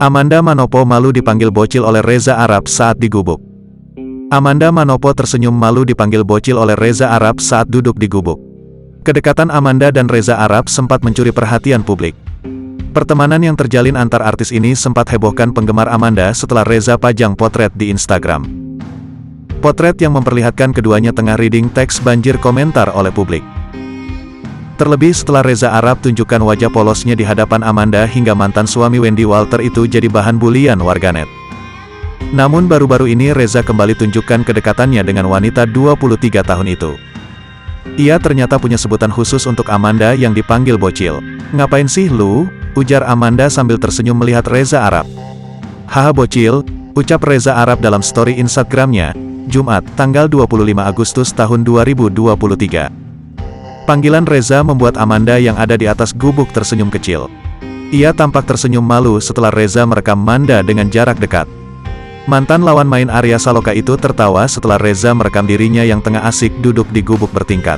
Amanda Manopo malu dipanggil bocil oleh Reza Arab saat digubuk. Amanda Manopo tersenyum malu dipanggil bocil oleh Reza Arab saat duduk di gubuk. Kedekatan Amanda dan Reza Arab sempat mencuri perhatian publik. Pertemanan yang terjalin antar artis ini sempat hebohkan penggemar Amanda setelah Reza pajang potret di Instagram. Potret yang memperlihatkan keduanya tengah reading teks banjir komentar oleh publik. Terlebih setelah Reza Arab tunjukkan wajah polosnya di hadapan Amanda hingga mantan suami Wendy Walter itu jadi bahan bulian warganet. Namun baru-baru ini Reza kembali tunjukkan kedekatannya dengan wanita 23 tahun itu. Ia ternyata punya sebutan khusus untuk Amanda yang dipanggil bocil. "Ngapain sih lu?" ujar Amanda sambil tersenyum melihat Reza Arab. "Haha bocil," ucap Reza Arab dalam story Instagramnya, Jumat, tanggal 25 Agustus tahun 2023. Panggilan Reza membuat Amanda yang ada di atas gubuk tersenyum kecil. Ia tampak tersenyum malu setelah Reza merekam Manda dengan jarak dekat. Mantan lawan main Arya Saloka itu tertawa setelah Reza merekam dirinya yang tengah asik duduk di gubuk bertingkat.